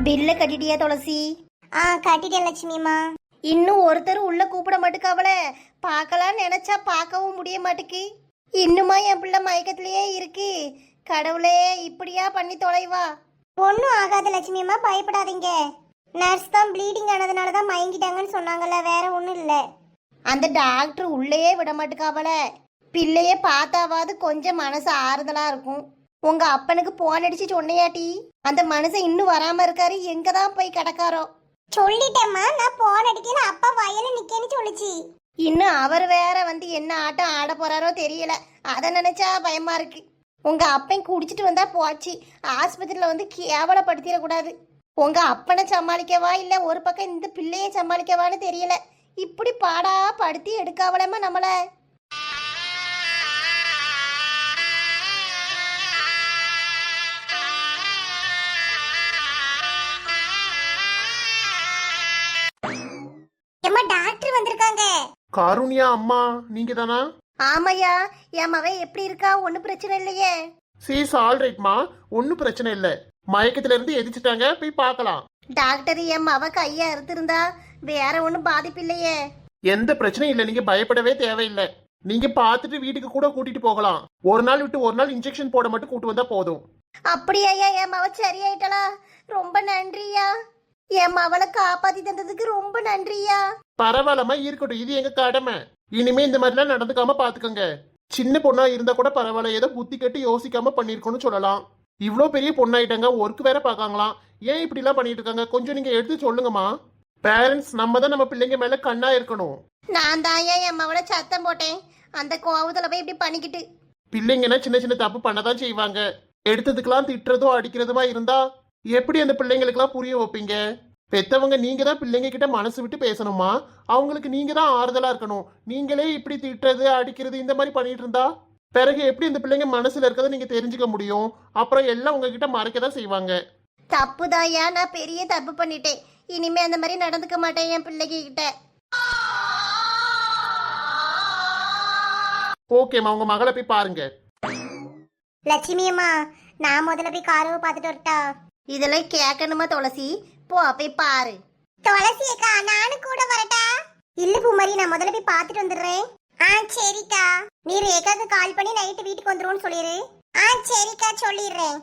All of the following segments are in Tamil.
பில்ல கட்டிட்டியா துளசி? கட்டிட்டேன் லட்சுமிமா. இன்னும் ஒருத்தர் உள்ள கூப்பிட மாட்டுக்காவல. பார்க்கலான்னு நினைச்சா பார்க்கவும் முடிய மாட்டுக்கு. இன்னுமா என் பிள்ளை மயக்கத்திலேயே இருக்கு. கடவுளே, இப்படியா பண்ணி தொலைவா? ஒன்றும் ஆகாத லட்சுமிமா, பயப்படாதீங்க. நர்ஸ் தான் ப்ளீடிங் ஆனதுனால தான் மயங்கிட்டாங்கன்னு சொன்னாங்கல்ல, வேற ஒன்றும் இல்லை. அந்த டாக்டர் உள்ளேயே விட மாட்டுக்காவல. பிள்ளைய பார்த்தாவது கொஞ்சம் மனசு ஆறுதலா இருக்கும். உங்க அப்பனுக்கு போன் அடிச்சு சொன்னையாட்டி? அந்த மனுஷன் இன்னும் வராம இருக்காரு. எங்கதான் போய் கிடக்காரோ? சொல்லிட்டேம்மா, நான் போன் அடிக்கல, அப்பா வயல நிக்கேன்னு சொல்லுச்சு. இன்னும் அவர் வேற வந்து என்ன ஆட்டம் ஆட போறாரோ தெரியல. அதை நினைச்சா பயமா இருக்கு. உங்க அப்பன் குடிச்சிட்டு வந்தா போச்சு. ஆஸ்பத்திரியில வந்து கேவலப்படுத்திடக்கூடாது. உங்க அப்பனை சமாளிக்கவா இல்ல ஒரு பக்கம் இந்த பிள்ளைய சமாளிக்கவான்னு தெரியல. இப்படி பாடா படுத்தி எடுக்காவலமா நம்மள. டாக்டர் வந்திருக்காங்க. காருண்யா அம்மா, நீங்க தானா? ஆமையா, என் மவன் எப்படி இருக்கா? ஒன்னும் பிரச்சனை இல்லையே. சீஸ் ஆல்ரைட்மா, ஒன்னும் பிரச்சனை இல்ல. மயக்கத்துல இருந்து எதிர்த்துட்டாங்க, போய் பார்க்கலாம். டாக்டர், என் மவ கைய அறுத்திருந்தா வேற ஒன்னும் பாதிப்பு இல்லையே. எந்த பிரச்சனையும் இல்ல, நீங்க பயப்படவே தேவையில்லை. நீங்க பார்த்துட்டு வீட்டுக்கு கூட கூட்டிட்டு போகலாம். ஒரு நாள் விட்டு ஒரு நாள் இன்ஜெக்ஷன் போட மட்டும் கூட்டு வந்தா போதும். அப்படியா? என் மவ சரியாயிட்டலா? ரொம்ப நன்றியா. என் மவளை காப்பாத்தி தந்ததுக்கு ரொம்ப நன்றியா. பரவாயில்லமா, இருக்கட்டும், இது எங்க கடமை. இனிமே இந்த மாதிரிலாம் நடந்துக்காம பாத்துக்கோங்க. சின்ன பொண்ணா இருந்தா கூட பரவாயில்ல, ஏதோ புத்தி கட்டு யோசிக்காம பண்ணிருக்கோம்னு சொல்லலாம். இவ்வளோ பெரிய பொண்ணாயிட்டாங்க, ஒர்க் வேற பாக்காங்களாம். ஏன் இப்படி எல்லாம் பண்ணிட்டு இருக்காங்க? கொஞ்சம் நீங்க எடுத்து சொல்லுங்கம்மா. பேரண்ட்ஸ் நம்ம தான் நம்ம பிள்ளைங்க மேல கண்ணா இருக்கணும். நான் தான் என் மவளை சத்தம் போட்டேன். அந்த கோவத்துல போய் இப்படி பண்ணிக்கிட்டு. பிள்ளைங்கன்னா சின்ன சின்ன தப்பு பண்ணதான் செய்வாங்க. எடுத்ததுக்கெல்லாம் திட்டுறதும் அடிக்கிறதுமா இருந்தா எப்படி அந்த பிள்ளைங்களுக்கெல்லாம் புரிய வைப்பீங்க? பெத்தவங்க நீங்க தான் பிள்ளைங்க கிட்ட மனசு விட்டு பேசணுமா? அவங்களுக்கு நீங்க தான் ஆறுதலா இருக்கணும். நீங்களே இப்படி திட்டுறது அடிக்கிறது இந்த மாதிரி பண்ணிட்டு இருந்தா பிறகு எப்படி இந்த பிள்ளைங்க மனசுல இருக்கிறத நீங்க தெரிஞ்சுக்க முடியும்? அப்புறம் எல்லாம் உங்ககிட்ட மறைக்கதான் செய்வாங்க. தப்புதாயா, நான் பெரிய தப்பு பண்ணிட்டேன். இனிமே அந்த மாதிரி நடந்துக்க மாட்டேன் என் பிள்ளைங்க கிட்ட. ஓகேம்மா, உங்க மகளை போய் பாருங்க. லட்சுமி அம்மா, நான் முதல்ல போய் காரவை பார்த்துட்டு வரட்டா? இதெல்லாம் கேட்கணுமா துளசி? போ போய் பாரு. துளசி அக்கா, நானும் கூட வரட்டா? இல்ல பூமாரி, நான் முதல்ல போய் பார்த்துட்டு வந்துடுறேன். சரிக்கா. நீ ரேகாக்கு கால் பண்ணி நைட்டு வீட்டுக்கு வந்துருவோன்னு சொல்லிடு. சரிக்கா, சொல்லிடுறேன்.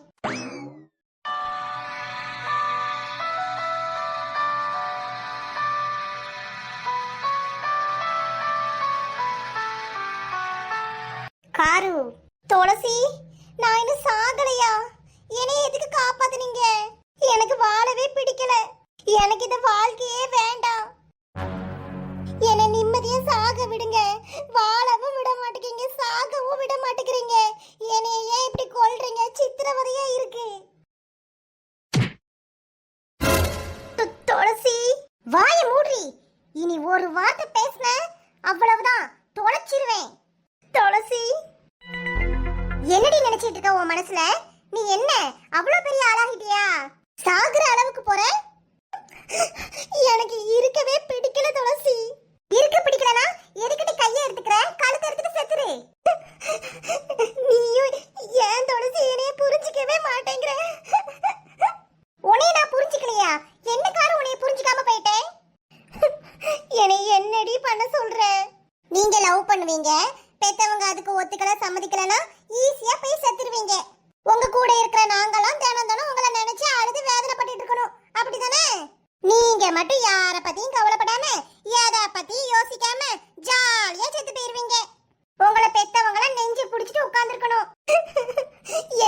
காரு. துளசி, நான் இன்னும் சாகலையா? என்னைய எதுக்கு காப்பாத்துனீங்க? எனக்கு வாழவே பிடிக்கல. எனக்கு இந்த வாழ்க்கையே வேண்டாம். என்னை நிம்மதியா சாக விடுங்க. வாழவும் விட மாட்டேங்கிறீங்க, சாகவும் விட மாட்டேங்கிறீங்க. என்னைய ஏன் இப்படி கொல்றீங்க? சித்திரவதையா இருக்கு. துளசி, வாய மூடி. இனி ஒரு வார்த்தை பேசுன அவ்வளவுதான், தொலைச்சிருவேன். துளசி, என்னடி நினைச்சிட்டு இருக்க உன் மனசுல? நீ என்ன அவ்வளவு பெரிய ஆளாகிட்டியா? சாகுற அளவுக்கு போற? எனக்கு இருக்கவே பிடிக்கல துளசி. இருக்க பிடிக்கலனா எதுக்கிட்ட கையை எடுத்துக்கிற? கழுத்தை எடுத்துட்டு செத்துரு. நீயும் ஏன் துளசி என்னைய புரிஞ்சிக்கவே மாட்டேங்கிற? உன்னைய நான் புரிஞ்சுக்கலையா? என்ன காரணம் உன்னைய புரிஞ்சுக்காம போயிட்டேன்? என்னை என்னடி பண்ண சொல்ற? நீங்க லவ் பண்ணுவீங்க, பெத்தவங்க அதுக்கு ஒத்துக்கல சம்மதிக்கலனா ஈஸியா போய் செத்துருவீங்க. உங்க கூட இருக்கிற நாங்கெல்லாம் தினம் தினம் உங்களை நினைச்சு அழுது வேதனைப்பட்டு இருக்கணும், அப்படிதானே? நீங்க மட்டும் யார பத்தியும் கவலைப்படாம எதை பத்தியும் யோசிக்காம ஜாலியா செத்து போயிருவீங்க. உங்களை பெத்தவங்கள நெஞ்சு புடிச்சிட்டு உட்கார்ந்துருக்கணும்.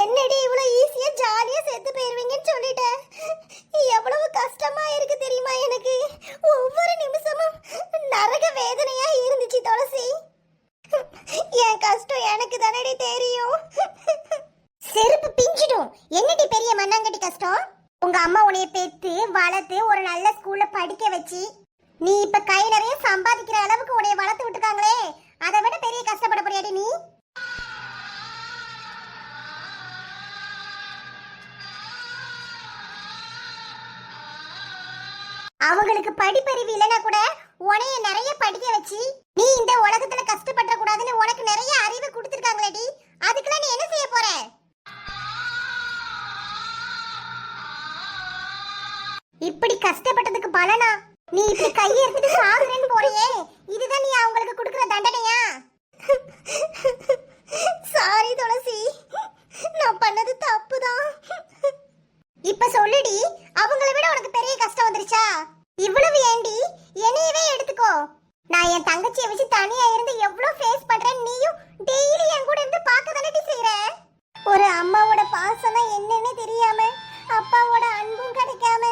என்னடி இவ்வளவு ஈஸியா ஜாலியா செத்து போயிருவீங்கன்னு சொல்லிட்டேன். எவ்வளவு கஷ்டமா இருக்கு தெரியுமா? எனக்கு ஒவ்வொரு நிமிஷமும் நரக வேதனையா இருந்துச்சு துளசி. என் கஷ்டம் எனக்கு தானடி தெரியும். செருப்பு பிஞ்சிடும். என்னடி பெரிய மண்ணாங்கட்டி கஷ்டம்? உங்க அம்மா உன்னைய பெத்து வளர்த்து ஒரு நல்ல ஸ்கூல்ல படிக்க வச்சு நீ இப்ப கை நிறைய சம்பாதிக்கிற அளவுக்கு உன்னைய வளர்த்து விட்டுருக்காங்களே, அதை விட பெரிய கஷ்டப்பட போறியாடி நீ? அவங்களுக்கு படிப்பறிவு இல்லைன்னா கூட உன்னைய நிறைய படிக்க வச்சு நீ இந்த உலகத்துல கஷ்டப்பட கூடாதுன்னு உனக்கு நிறைய அறிவு கொடுத்துருக்காங்களேடி. அதுக்கெல்லாம் நீ என்ன செய்ய போற? இப்படி கஷ்டப்பட்டதுக்கு பலனா? நீ இப்படி கையை எடுத்துட்டு சாகுறேன்னு போறியே, இதுதான் நீ அவங்களுக்கு கொடுக்குற தண்டனையா? சாரி துளசி, நான் பண்ணது தப்புதான். இப்ப சொல்லுடி, அவங்கள விட உனக்கு பெரிய கஷ்டம் வந்துருச்சா? இவ்வளவு ஏண்டி? என்னையவே எடுத்துக்கோ. நான் என் தங்கச்சியை வச்சு தனியா இருந்து எவ்வளவு ஃபேஸ் பண்றேன், நீயும் டெய்லி என் கூட இருந்து பார்க்க தானே செய்யற. ஒரு அம்மாவோட பாசம்னா என்னன்னு தெரியாம, அப்பாவோட அன்பும் கிடைக்காம,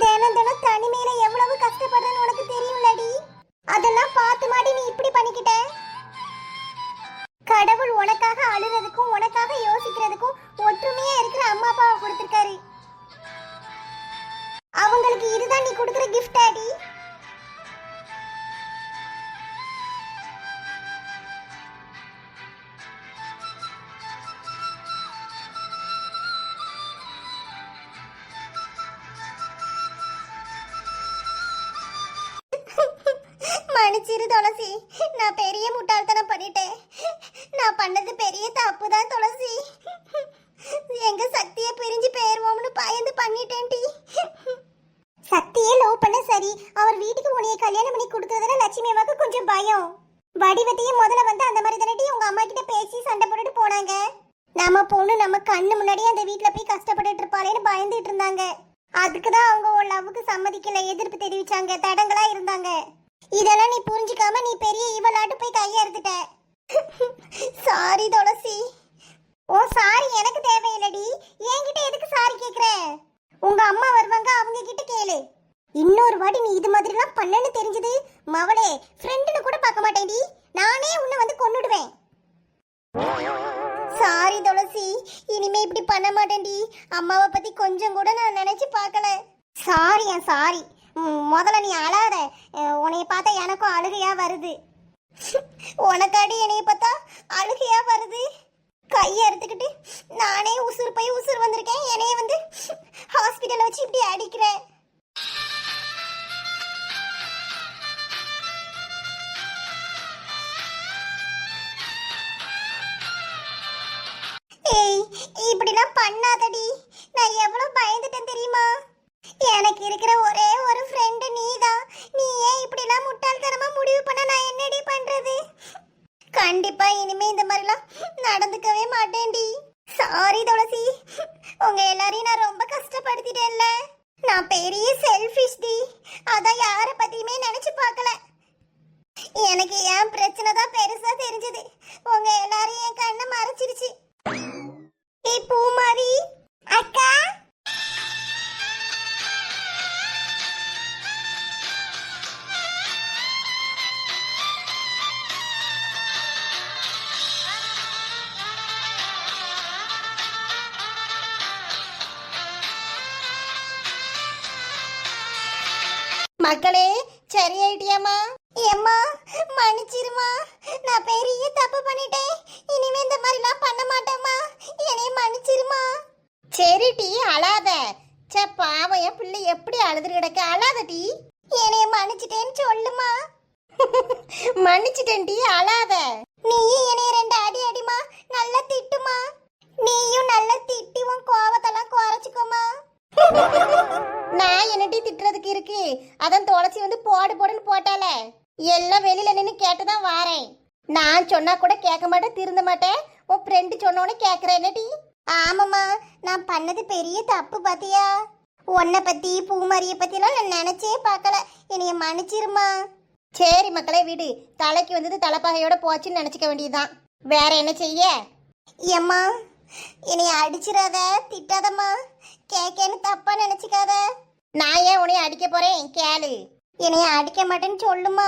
தினம் தினம் தனிமையில எவ்வளவு கஷ்டப்படுறேன்னு உனக்கு தெரியும்லடி. அதெல்லாம் பார்த்து மாடி நீ இப்படி பண்ணிக்கிட்ட. கடவுள் உனக்காக அழுறதுக்கும் உனக்காக யோசிக்கிறதுக்கும் ஒற்றுமையா இருக்கிற அம்மா அப்பாவை கொடுத்திருக்காரு. அவங்களுக்கு இதுதான் நீ கொடுக்கிற கிஃப்ட் ஆடி. மன்னிச்சிரு துளசி, நான் பெரிய முட்டாள்தனம் பண்ணிட்டேன். நான் பண்ணது பெரிய தப்பு தான் துளசி. எங்க சக்தியை பிரிஞ்சு போயிருவோம்னு பயந்து பண்ணிட்டேன்டி. சக்தியே லவ் பண்ண சரி, அவர் வீட்டுக்கு உன்னைய கல்யாணம் பண்ணி கொடுக்கறதுல லட்சுமி அம்மாக்கு கொஞ்சம் பயம். வடிவத்தையும் முதல்ல வந்து அந்த மாதிரி தானே உங்க அம்மா கிட்ட பேசி சண்டை போட்டுட்டு போனாங்க. நம்ம பொண்ணு நம்ம கண்ணு முன்னாடியே அந்த வீட்டுல போய் கஷ்டப்பட்டுட்டு இருப்பாளேன்னு பயந்துட்டு இருந்தாங்க. அதுக்குதான் அவங்க உன் லவ்வுக்கு சம்மதிக்கல, எதிர்ப்பு தெரிவிச்சாங்க, தடங்களா இருந்தாங்க. இதெல்லாம் நீ புரிஞ்சுக்காம நீ பெரிய இவளாட்டு போய் கைய எடுத்துட்ட. சாரி துளசி. ஓ சாரி எனக்கு தேவையில்லடி. என்கிட்ட எதுக்கு சாரி கேக்குற? உங்க அம்மா வருவாங்க, அவங்க கிட்ட கேளு. இன்னொரு வாட்டி நீ இது மாதிரிலாம் பண்ணன்னு தெரிஞ்சது, மவளே ஃப்ரெண்டுன்னு கூட பார்க்க மாட்டேன்டி. நானே உன்னை வந்து கொன்னுடுவேன். சாரி துளசி, இனிமே இப்படி பண்ண மாட்டேன்டி. அம்மாவை பத்தி கொஞ்சம் கூட நான் நினைச்சு பார்க்கல. சாரியா சாரி. முதல்ல நீ அழாத. உன்னைய பார்த்தா எனக்கும் அழுகையா வருது. உனக்காடி என்னைய பார்த்தா அழுகையா வருது? கையை எடுத்துக்கிட்டு நானே உசுர் போய் உசுர் வந்திருக்கேன். என்னைய வந்து ஹாஸ்பிட்டல்ல வச்சு இப்படி அடிக்கிறேன். ஏய், இப்படிலாம் பண்ணாதடி. நான் எவ்வளவு பயந்துட்டேன் தெரியுமா? எனக்கு இருக்கிற ஒரே ஒரு ஃப்ரெண்டு நீதான். நீ ஏன் இப்படிலாம் முட்டாள்தனமா முடிவு பண்ண நான் என்னடி பண்றது? கண்டிப்பா இனிமே இந்த மாதிரிலாம் நடந்துக்கவே மாட்டேன்டி. சாரி துளசி, உங்க எல்லாரையும் நான் ரொம்ப கஷ்டப்படுத்திட்டேன்ல. நான் பெரிய செல்ஃபிஷ் டி. அதான் யார பத்தியுமே நினைச்சு பார்க்கல. எனக்கு என் பிரச்சனை தான் பெருசா தெரிஞ்சது. உங்க எல்லாரையும் என் கண்ணை மறைச்சிருச்சு. ஏய் பூமாரி அக்கா, மக்களே, சரியாயிட்டியாமா? ஏம்மா மன்னிச்சிருமா, நான் பெரிய தப்பு பண்ணிட்டேன். இனிமே இந்த மாதிரிலாம் பண்ண மாட்டேம்மா, என்னைய மன்னிச்சிருமா. சரி டி, அழாத. சே பாவம், என் பிள்ளை எப்படி அழுது கிடக்க. அழாத டி. என்னைய மன்னிச்சிட்டேன்னு சொல்லுமா. மன்னிச்சிட்டேன் டி, அழாத. நீயும் என்னைய 2 அடி அடிமா, நல்லா திட்டுமா. நீயும் நல்லா திட்டி உன் கோவத்தெல்லாம் குறைச்சிக்கோமா. நான் என்னடி திட்டுறதுக்கு இருக்கு? அதான் துளசி வந்து போடு போடுன்னு போட்டால, எல்லாம் வெளியில நின்று கேட்டுதான் வாரேன். நான் சொன்னா கூட கேட்க மாட்டேன், திருந்த மாட்டேன். உன் ஃப்ரெண்டு சொன்னோன்னு கேட்கறேன் என்னடி? ஆமாம்மா, நான் பண்ணது பெரிய தப்பு பாத்தியா? உன்னை பத்தி பூமாரிய பத்திலாம் நான் நினைச்சே பார்க்கல. என்னைய மன்னிச்சிருமா. சரி மக்களே, விடு. தலைக்கு வந்தது தலைப்பாகையோட போச்சுன்னு நினைச்சுக்க வேண்டியதுதான். வேற என்ன செய்ய? ஏம்மா என்னைய அடிச்சிடாத, திட்டாதம்மா. கேக்கேன்னு தப்பா நினைச்சுக்காத. நான் ஏன் உன்னைய அடிக்க போறேன் கேளு. என்னைய அடிக்க மாட்டேன்னு சொல்லுமா.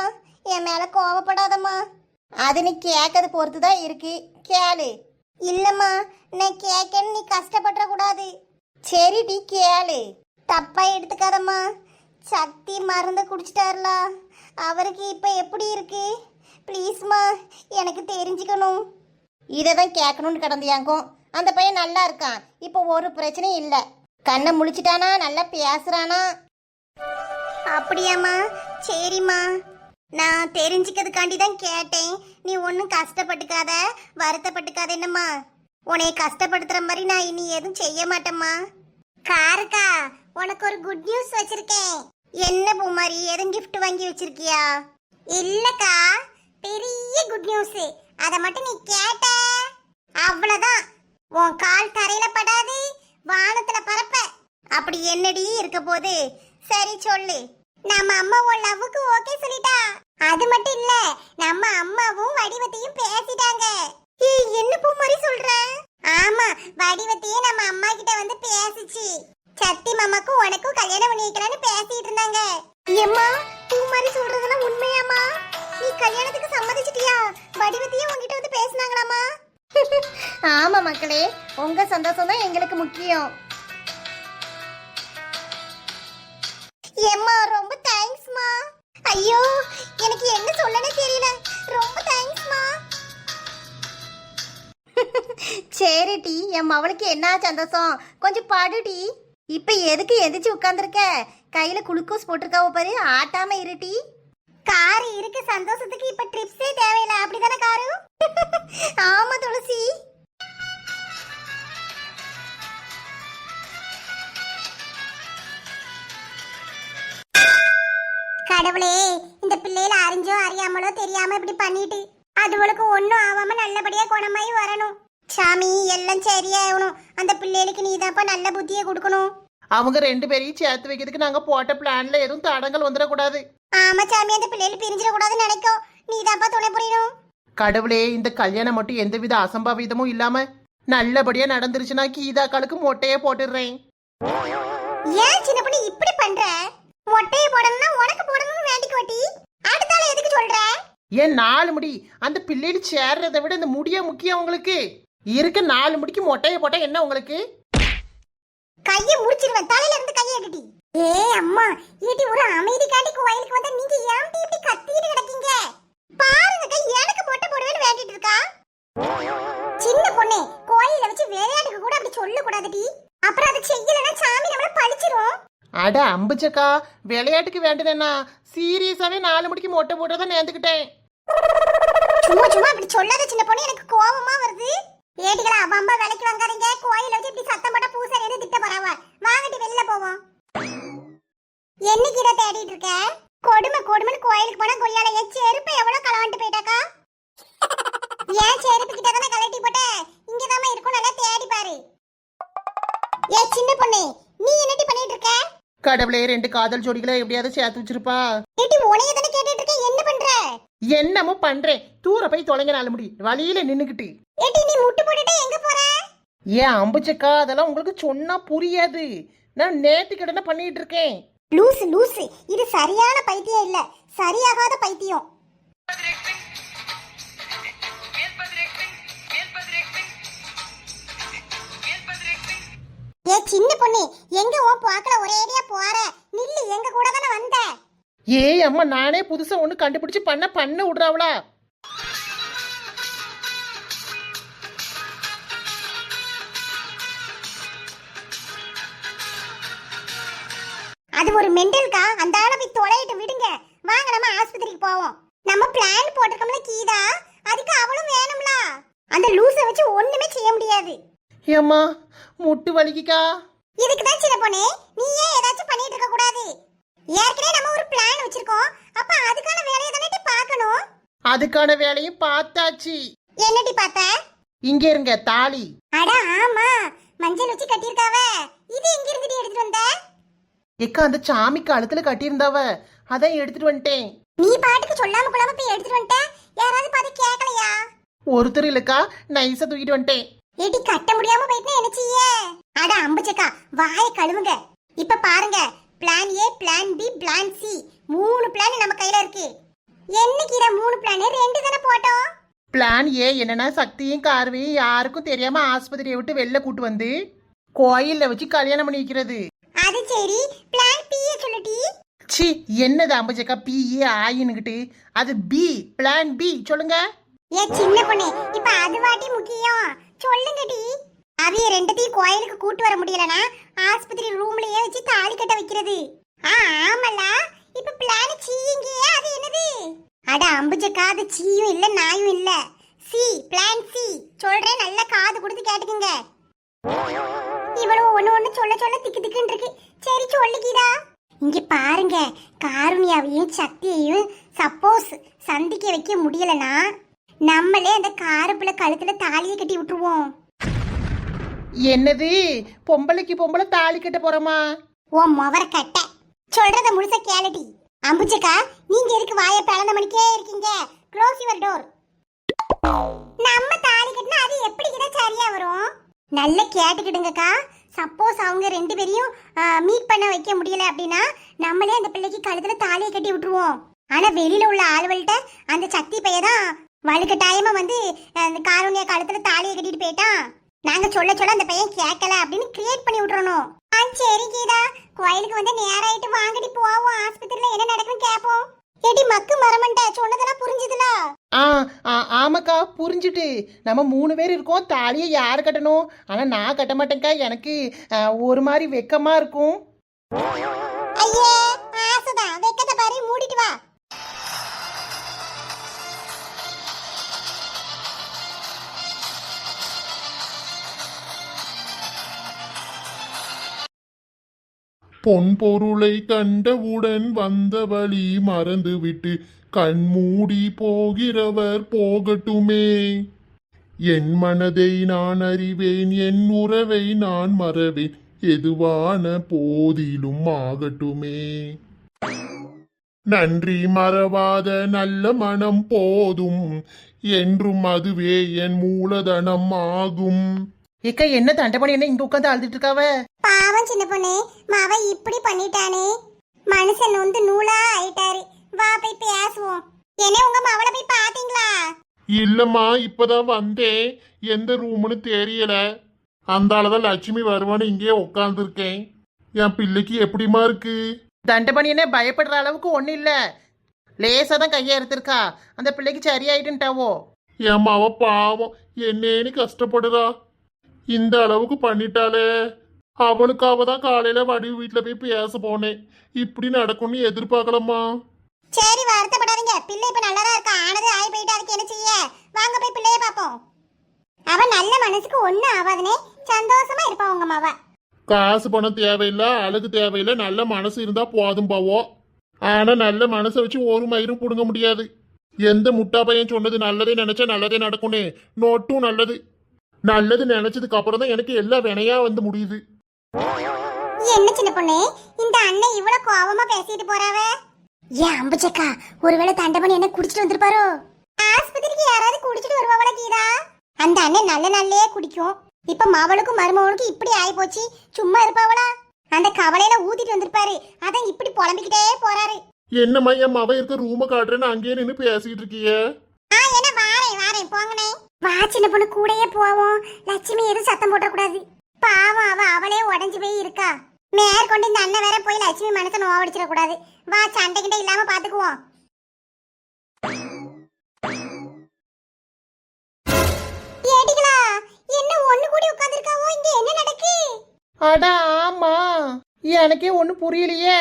என் மேல கோவப்படாதம்மா. அது நீ கேட்கறது பொறுத்து தான் இருக்கு, கேளு. இல்லம்மா, நான் கேக்கேன்னு நீ கஷ்டப்பட கூடாது. சரி டி, கேளு. தப்பா எடுத்துக்காதம்மா. சக்தி மருந்து குடிச்சிட்டாருல, அவருக்கு இப்ப எப்படி இருக்கு? ப்ளீஸ்மா, எனக்கு தெரிஞ்சுக்கணும். இதை தான் கேட்கணும்னு கிடந்தியாக்கும். அந்த பையன் நல்லா இருக்கான், இப்போ ஒரு பிரச்சனையும் இல்லை. கண்ணை முழிச்சிட்டானா, நல்லா பேசுறானா? அப்படியாம்மா? சரிம்மா, நான் தெரிஞ்சுக்கிறதுக்காண்டி தான் கேட்டேன். நீ ஒன்றும் கஷ்டப்பட்டுக்காத, வருத்தப்பட்டுக்காத என்னம்மா. உன்னை கஷ்டப்படுத்துற மாதிரி நான் இனி எதுவும் செய்ய மாட்டேம்மா. காருக்கா உனக்கு ஒரு குட் நியூஸ் வச்சிருக்கேன். என்ன பூமாரி, எதுவும் gift வாங்கி வச்சிருக்கியா? இல்லக்கா, பெரிய குட் நியூஸ். அத மட்டும் நீ கேட்ட அவ்வளவுதான், உன் கால் தரையில படாது, வானத்துல பறப்ப. அப்படி என்னடி இருக்க போது? சரி சொல்லு. நம்ம அம்மா உன் லவ்வுக்கு ஓகே சொல்லிட்டா. அது மட்டும் இல்ல, நம்ம அம்மாவும் வடிவத்தையும் பேசிட்டாங்க. ஏய், என்ன பூமாரி சொல்ற? ஆமா, வடிவத்தையே நம்ம அம்மா கிட்ட வந்து பேசிச்சு. சத்தி மாமாக்கும் உனக்கும் கல்யாணம் பண்ணி வைக்கலாம்னு பேசிட்டு இருந்தாங்க. ஏம்மா, பூமாரி சொல்றதெல்லாம் உண்மையாமா? நீ கல்யாணத்துக்கு சம்மதிச்சிட்டியா? வடிவத்தையே உன்கிட்ட வந்து பேசுனாங்களாமா? ஆமா மக்களே, உங்க சந்தோஷம் தான் எங்களுக்கு முக்கியம். ஏம்மா, ரொம்ப தேங்க்ஸ்மா. ஐயோ, எனக்கு என்ன சொல்லனே தெரியல. ரொம்ப தேங்க்ஸ்மா. சரிடி, என் மவளுக்கு என்ன சந்தோஷம். கொஞ்சம் பாடுடி. இப்ப எதுக்கு எந்திரிச்சு உட்கார்ந்துருக்க? கையில குளுக்கோஸ் போட்டிருக்காவ பாரு, ஆட்டாம இருட்டி. காரு இருக்கு சந்தோஷத்துக்கு, இப்ப ட்ரிப்ஸே தேவையில்லை. அப்படிதானே காரு? ஆமா துளசி. கடவுளே, இந்த பிள்ளையில அறிஞ்சோ அறியாமலோ தெரியாம இப்படி பண்ணிட்டு அதுவளுக்கு ஒண்ணும் ஆகாம நல்லபடியா குணமாயி வரணும். சாமி, எல்லாம் சரியாகணும். அந்த பிள்ளைகளுக்கு நீதாப்பா நல்ல புத்தியை கொடுக்கணும். அவங்க 2 பேரையும் சேர்த்து வைக்கிறதுக்கு நாங்க போட்ட பிளான்ல எதுவும் தடங்கள் வந்துடக்கூடாது. ஆமா சாமி, அந்த பிள்ளைகள் பிரிஞ்சிடக்கூடாதுன்னு நினைக்கும். நீதாப்பா துணை புரியணும். கடவுளே, இந்த கல்யாணம் மட்டும் எந்தவித அசம்பாவிதமும் இல்லாம நல்லபடியா நடந்துருச்சுன்னா கீதாக்காளுக்கு மொட்டையே போட்டுடுறேன். ஏன் சின்ன பொண்ணு இப்படி பண்ற? மொட்டையை போடணும்னா உனக்கு போடணும்னு வேண்டிக்கோட்டி. அடுத்தால எதுக்கு சொல்ற? ஏன் 4 முடி? அந்த பிள்ளைகள் சேர்றதை விட இந்த முடிய முக்கியம் உங்களுக்கு. இருக்க 4 முடிக்கு மொட்டையை போட்டா என்ன உங்களுக்கு? கையை முடிச்சிருவேன். தலையில இருந்து கையை எடுட்டி. ஏ அம்மா, ஈட்டி ஒரு அமைதிக்காண்டி கோயிலுக்கு வந்தா நீங்க ஏன் இப்படி கத்திட்டு கிடக்கீங்க? பாருங்க, கை எனக்கு மொட்டை போடுவேன்னு வேண்டிட்டு இருக்கா. சின்ன பொண்ணே, கோயில வச்சு விளையாட்டுக்கு கூட அப்படி சொல்ல கூடாதுடி. அப்புறம் அதை செய்யலன்னா சாமி நம்மள பழிச்சிரும். அட அம்புச்சக்கா, விளையாட்டுக்கு வேண்டியதுன்னா சீரியஸாவே 4 முடிக்கு மொட்டை போட்டதான் நேர்ந்துக்கிட்டேன். சும்மா சும்மா அப்படி சொல்லாத சின்ன பொண்ணு, எனக்கு கோவமா வருது. ஏடிகளா, அம்மா விலைக்கு வாங்காதீங்க. கோயில வச்சு இப்படி சத்தம் போட்ட பூசாரி எது திட்ட போறாவ. வாங்கிட்டு வெளில போவோம். என்னைக்கு இதை தேடிட்டு இருக்க? கொடுமை கொடுமைன்னு கோயிலுக்கு போனா கொய்யால என் செருப்பு எவ்வளவு களவாண்டு போயிட்டாக்கா. ஏன் செருப்பு கிட்ட தானே கலட்டி போட்ட? இங்கதாம்மா இருக்கும், நல்லா தேடி பாரு. ஏ சின்ன பொண்ணு, நீ என்னடி பண்ணிட்டு இருக்க? கடவுளே, 2 காதல் ஜோடிகளை எப்படியாவது சேர்த்து வச்சிருப்பா. ஏடி, உனைய தானே கேட்டுட்டு இருக்க. என்ன பண்ற? என்னமோ பண்றேன். தூர போய் தொலைங்க 4 முடி வழியில நின்னுக்கிட்டு. ஏடி, நீ முட்டு போட்டுட்டு எங்க போற? ஏன் அம்புச்சக்கா, அதெல்லாம் உங்களுக்கு சொன்னா புரியாது. நான் நேத்து கிடன பண்ணிட்டு இருக்கேன். லூசு லூசு, இது சரியான பைத்தியம் இல்ல, சரியாகாத பைத்தியம். ஏ சின்ன பொண்ணு, எங்க உன் பாக்கல ஒரேடியா போற? நில்லு, எங்க கூட தானே வந்த. ஏய் அம்மா, நானே புதுசா ஒண்ணு கண்டுபிடிச்சு பண்ண விடுறாவளா? அது ஒரு மெண்டல்கா. அந்த ஆளை போய் தொலையிட்டு விடுங்க. வாங்க, நம்ம ஆஸ்பத்திரிக்கு போவோம். நம்ம பிளான் போட்டிருக்கோம்ல கீதா, அதுக்கு அவளும் வேணும்ல. அந்த லூசை வச்சு ஒண்ணுமே செய்ய முடியாது. ஏம்மா, முட்டு வலிக்குக்கா. இதுக்கு தான் சின்ன பொண்ணே, நீ ஏன் ஏதாச்சும் பண்ணிட்டு இருக்க கூடாது? ஏற்கனவே நம்ம ஒரு பிளான் வச்சிருக்கோம். அப்ப அதுக்கான வேலையை தானே பார்க்கணும். அதுக்கான வேலையும் பார்த்தாச்சு. என்னடி பார்த்த? இங்க இருங்க, தாலி. அட ஆமா, மஞ்சள் வச்சு கட்டியிருக்காவ. இது எங்க இருந்து எடுத்துட்டு வந்த? எக்கா, அந்த சாமி கழுத்துல கட்டியிருந்தாவ, அதான் எடுத்துட்டு வந்துட்டேன். நீ பாட்டுக்கு சொல்லாம கொள்ளாம போய் எடுத்துட்டு வந்துட்ட. யாராவது பார்த்து கேட்கலையா? ஒருத்தர் இல்லக்கா, நைஸா தூக்கிட்டு வந்துட்டேன். ஏடி, கட்ட முடியாம போயிட்டு என்ன செய்ய? அட அம்புச்சக்கா, வாயை கழுவுங்க. இப்ப பாருங்க, plan A, plan B, plan C, 3 plan நம்ம கையில இருக்கு. என்னைக்கு 3 பிளான்? 2 தானே போட்டோம். பிளான் ஏ என்னன்னா, சக்தியும் கார்வையும் யாருக்கும் தெரியாம ஆஸ்பத்திரியை விட்டு வெளில கூட்டு வந்து கோயில்ல வச்சு கல்யாணம் பண்ணி வைக்கிறது. அது சரி, பிளான் பி சொல்லுடி. சி, என்னது அம்பச்சக்கா பி ஏ ஆயின்னுகிட்டு? அது பி, பிளான் பி சொல்லுங்க. ஏ சின்ன பொண்ணு, இப்ப அது வாட்டி முக்கியம். சொல்லுங்கடி. அவைய 2த்தையும் கோயிலுக்கு கூட்டு வர முடியலனா ஆஸ்பத்திரி ரூம்லயே வச்சு தாலி கட்ட வைக்கிறது. ஆமல, இப்ப பிளான் சீங்க. அது என்னது? அட அம்புஜக்கா, அது சீயும் இல்ல நாயும் இல்ல, சி, பிளான் சி சொல்றேன். நல்ல காது கொடுத்து கேட்டுக்குங்க. இவளும் ஒண்ணு சொல்ல சொல்ல திக்கு திக்குன்னு இருக்கு. சரி சொல்லு கீதா. இங்க பாருங்க, காருண்யாவையும் சக்தியையும் சப்போஸ் சந்திக்க வைக்க முடியலனா நம்மளே அந்த காருப்புல கழுத்துல தாலியை கட்டி விட்டுருவோம். என்னது பொம்பளைக்கு பொம்பளை தாலி கட்ட போறோமா? ஓ மொவர கட்ட சொல்றத முழுசா கேளடி. அம்புச்சக்கா, நீங்க எதுக்கு வாயை பிளந்த மணிக்கே இருக்கீங்க? Close your door. நம்ம தாலி கட்டினா அது எப்படி கிட்ட சரியா வரும்? நல்ல கேட்டுக்கிடுங்கக்கா. சப்போஸ் அவங்க ரெண்டு பேரையும் மீட் பண்ண வைக்க முடியல அப்படின்னா நம்மளே அந்த பிள்ளைக்கு கழுத்துல தாலியை கட்டி விட்டுருவோம். ஆனா வெளியில உள்ள ஆளுவல்கிட்ட அந்த சக்தி பையதான் வலுக்கட்டாயமா வந்து அந்த காருண்யா கழுத்துல தாலியை கட்டிட்டு போயிட்டான். நாங்க சொல்ல சொல்ல அந்த பையன் கேட்கல அப்படின்னு கிரியேட் பண்ணி விட்டுறணும். சரி கீதா, கோயிலுக்கு வந்து நேராயிட்டு வாங்கடி போவோம். ஆஸ்பத்திரியில என்ன நடக்குன்னு கேட்போம். ஏடி மக்கு மரமண்ட சொன்னதெல்லாம் புரிஞ்சுதுல? ஆமாக்கா புரிஞ்சுட்டு. நம்ம 3 பேர் இருக்கோம், தாலியை யார் கட்டணும்? ஆனா நான் கட்ட மாட்டேங்க்கா, எனக்கு ஒரு மாதிரி வெக்கமா இருக்கும். ஐயே ஆசைதான், வெக்கத்தை பாரு, மூடிட்டு வா. பொன் பொருளை கண்டவுடன் வந்த வழி மறந்துவிட்டு கண்மூடி போகிறவர் போகட்டுமே. என் மனதை நான் அறிவேன், என் உறவை நான் மறவேன், எதுவான போதிலும் ஆகட்டுமே. நன்றி மறவாத நல்ல மனம் போதும், என்றும் அதுவே என் மூலதனம் ஆகும். ஏக்கா என்ன தண்டை என்ன இங்க உட்காந்து அழுதுட்டு இருக்காவ? பாவம் சின்ன பொண்ணு, மாவ இப்படி பண்ணிட்டானே. மனுஷன் வந்து நூலா ஆயிட்டாரு. வா போய் பேசுவோம். என்ன உங்க மவளை போய் பாத்தீங்களா? இல்லம்மா, இப்பதான் வந்தேன். எந்த ரூம்னு தெரியல. அந்த ஆளதான் லட்சுமி வருவான்னு இங்கே உட்காந்துருக்கேன். என் பிள்ளைக்கு எப்படிமா இருக்கு? தண்டை என்ன பயப்படுற அளவுக்கு ஒன்றும் இல்லை, லேசாக தான் கையை எடுத்திருக்கா. அந்த பிள்ளைக்கு சரியாயிட்டுன்ட்டாவோ. என் மாவ பாவம் என்னேன்னு கஷ்டப்படுறா. இந்த அளவுக்கு பண்ணிட்டாலே. அவளுக்காக தான் காலையில வடிவு வீட்டுல போய் பேச போனேன். இப்படி நடக்கும்னு எதிர்பார்க்கலம்மா. சரி வருத்தப்படாதீங்க, பிள்ளை இப்ப நல்லாதான் இருக்கா. ஆனது ஆகி போயிட்டு அதுக்கு என்ன செய்ய? வாங்க போய் பிள்ளைய பாப்போம். அவ நல்ல மனசுக்கு ஒண்ணும் ஆகாதுனே, சந்தோஷமா இருப்பா உங்க மாவ. காசு பணம் தேவையில்லை, அழகு தேவையில்லை, நல்ல மனசு இருந்தா போதும் பாவோம். ஆனா நல்ல மனசை வச்சு ஒரு மயிரும் புடுங்க முடியாது. எந்த முட்டா பையன் சொன்னது நல்லதே நினைச்சா நல்லதே நடக்கும்னு? நோட்டும் நல்லது. நல்லது நினைச்சதுக்கு அப்புறம் தான் எனக்கு எல்லா வினையா வந்து முடியுது. என்ன சின்ன பொண்ணு, இந்த அண்ணன் இவ்வளவு கோவமா பேசிட்டு போறாவ? ஏன் அம்புச்சக்கா, ஒருவேளை தண்டை பண்ணி என்ன குடிச்சிட்டு வந்திருப்பாரோ? ஆஸ்பத்திரிக்கு யாராவது குடிச்சிட்டு வருவாங்களா கீதா? அந்த அண்ணன் நல்ல நல்லே குடிக்கும். இப்ப மவளுக்கும் மருமவனுக்கும் இப்படி ஆயி போச்சு, சும்மா இருப்பாவளா? அந்த கவலையில ஊத்திட்டு வந்திருப்பாரு, அதான் இப்படி புலம்பிக்கிட்டே போறாரு. என்னம்மா, என் மவ இருக்க ரூம காட்டுறேன்னு அங்கேயே நின்று பேசிக்கிட்டு இருக்கீங்க. என்ன வாரேன் போங்கனே. வா சின்ன பொண்ணு, கூடயே போவோம். லட்சுமி எதுவும் சத்தம் போட்டக்கூடாது. பாவம், அவளே உடஞ்சு போய் இருக்கா. மேற்கொண்டு இந்த அண்ணன் வேற போய் லட்சுமி மனசை நோவடிச்சிட கூடாது. வா, சண்டை கிண்டை இல்லாம பாத்துக்குவோம். ஏடிகளா, என்ன ஒண்ணு கூடி உட்கார்ந்திருக்காவோ? இங்க என்ன நடக்கு? அடா ஆமா, எனக்கே ஒன்றும் புரியலையே.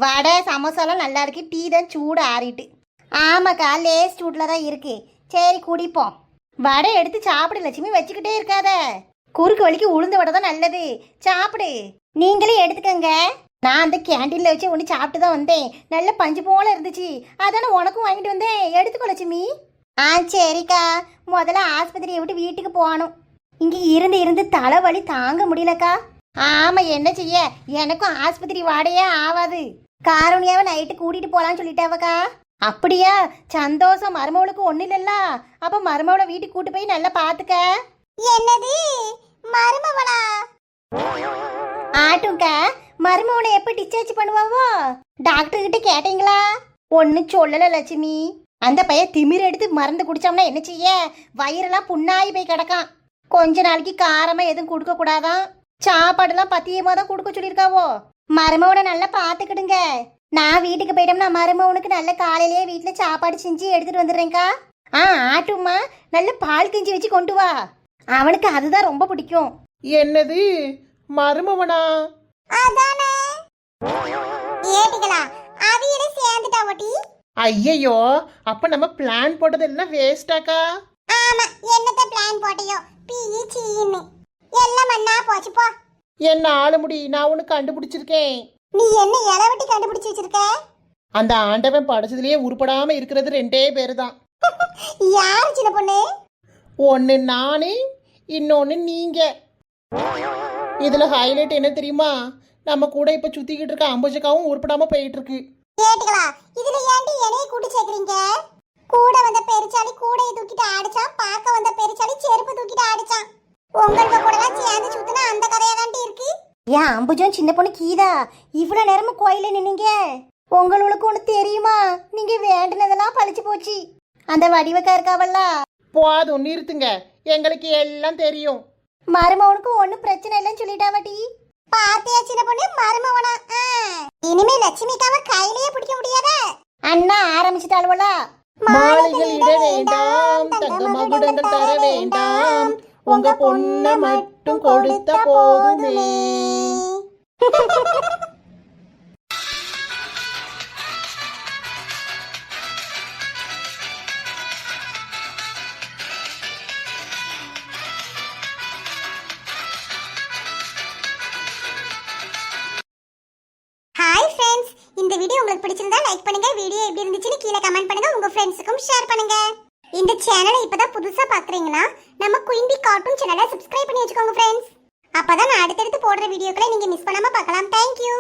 வடை சமோசாலாம் நல்லா இருக்கு, டீ தான் சூடு ஆறிட்டு. ஆமாக்கா, லேஸ் சூட்ல தான் இருக்கு. சரி குடிப்போம். வடை எடுத்து சாப்பிடு லட்சுமி, வச்சுக்கிட்டே இருக்காத. குறுக்கு வலிக்கு உளுந்த வடை தான் நல்லது, சாப்பிடு. நீங்களே எடுத்துக்கங்க. நான் அந்த கேண்டீன்ல வச்சு ஒன்று சாப்பிட்டு தான் வந்தேன். நல்ல பஞ்சு போல இருந்துச்சு, அதானே உனக்கும் வாங்கிட்டு வந்தேன். எடுத்துக்கோ லட்சுமி. சரிக்கா, முதல்ல ஆஸ்பத்திரியை விட்டு வீட்டுக்கு போகணும். இங்கே இருந்து இருந்து தலைவலி தாங்க முடியலக்கா. ஆமா, என்ன செய்ய, எனக்கும் ஆஸ்பத்திரி வாடையே ஆகாது. காருண்யாவை நைட்டு கூட்டிட்டு போலான்னு சொல்லிட்டாவக்கா. அப்படியா, சந்தோஷம். மருமவளுக்கு ஒண்ணு இல்லல்ல, அப்ப மருமவளை வீட்டுக்கு கூட்டு போய் நல்லா பாத்துக்க. என்னது மருமவளா? ஆட்டும்க்கா, மருமவனை எப்ப டிஸ்சார்ஜ் பண்ணுவாவோ? டாக்டர் கிட்ட கேட்டீங்களா? ஒன்னும் சொல்லல லட்சுமி. அந்த பையன் திமிர் எடுத்து மருந்து குடிச்சோம்னா என்ன செய்ய, வயிறெல்லாம் புண்ணாகி போய் கிடக்கான். கொஞ்ச நாளைக்கு காரமா எதுவும் கொடுக்க கூடாதான். சாப்பாடுலாம் பத்தியமா தான் கொடுக்க சொல்லியிருக்காவோ. மருமவனை நல்லா பாத்துக்கிடுங்க. நான் வீட்டுக்கு போயிட்டோம்னா மருமவனுக்கு நல்ல காலையிலேயே வீட்டுல சாப்பாடு செஞ்சு எடுத்துட்டு வந்துடுறேன்க்கா. ஆட்டும்மா, நல்ல பால் கிஞ்சி வச்சு கொண்டு வா. அவனுக்கு அதுதான் ரொம்ப பிடிக்கும். என்னது மருமவனா? அதானே. ஏடிகளா, அவியலே சேர்ந்துட்டா ஓட்டி. ஐயையோ, அப்ப நம்ம பிளான் போட்டதெல்லாம் வேஸ்டாக்கா. ஆமா, என்னத்த பிளான் போட்டியோ, பீச்சின்னு எல்லாம் மண்ணா போச்சு போ. என்ன ஆள முடி, நான் ஒன்று கண்டுபிடிச்சிருக்கேன். நீ என்ன இளவட்டி கண்டுபிடிச்சு வச்சிருக்க? அந்த ஆண்டவன் படைச்சதுலயே உருப்படாம இருக்கிறது 2 பேரு தான். யார் சின்ன பொண்ணு? ஒன்று நானு, இன்னொன்று நீங்க. இதுல ஹைலைட் என்ன தெரியுமா? நம்ம கூட இப்ப சுத்திக்கிட்டு இருக்க அம்புஜக்காவும் உருப்படாம போயிட்டு இருக்கு. கேட்டுங்களா? இதுல ஏன்டி என்னைய கூட்டி சேர்க்கறீங்க? கூட வந்த பெருச்சாளி கூடையை தூக்கிட்டு ஆடிச்சான், பார்க்க வந்த பெருச்சாளி செருப்பு தூக்கிட்டு ஆடிச்சான். உங்களுக்கு கூடலாம் சேர்ந்து சுத்தினா அந்த கதையா தாண்டி இருக்கு. ஏன் அம்புஜம் சின்ன பொண்ணு கீதா இவ்வளவு நேரமும் கோயில நின்னீங்க? உங்களுக்கு ஒண்ணு தெரியுமா? நீங்க வேண்டினதெல்லாம் பழிச்சு போச்சு. அந்த வடிவக்கா இருக்காவல்ல, போதும் நிறுத்துங்க, எங்களுக்கு எல்லாம் தெரியும். மருமவனுக்கு ஒன்னும் பிரச்சனை இல்லைன்னு சொல்லிட்டாவட்டி. பாத்தியா சின்ன பொண்ணு, மருமவனா? இனிமே லட்சுமிக்காவ கையிலேயே பிடிக்க முடியாத. அண்ணா ஆரம்பிச்சுட்டாளுவலா. மாலைகள் இட வேண்டாம், தங்க மகுடங்கள் தர வேண்டாம், உங்க பொண்ண மட்டும் கொடுத்த போதுமே. ஹாய் ஃப்ரெண்ட்ஸ், இந்த வீடியோ உங்களுக்கு பிடிச்சிருந்தா லைக் பண்ணுங்க. வீடியோ எப்படி இருந்துச்சுன்னு கீழே கமெண்ட் பண்ணுங்க. உங்க ஃப்ரெண்ட்ஸுக்கும் ஷேர் பண்ணுங்க. இந்த சேனலை இப்பதான் புதுசா பாக்குறீங்கன்னா நம்ம குயின்பி கார்ட்டூன் சேனலை சப்ஸ்கிரைப் பண்ணி வச்சுக்கோங்க ஃப்ரெண்ட்ஸ். அப்பதான் நான் அடுத்தடுத்து போடுற வீடியோக்களை நீங்க மிஸ் பண்ணாம பார்க்கலாம். தேங்க்யூ.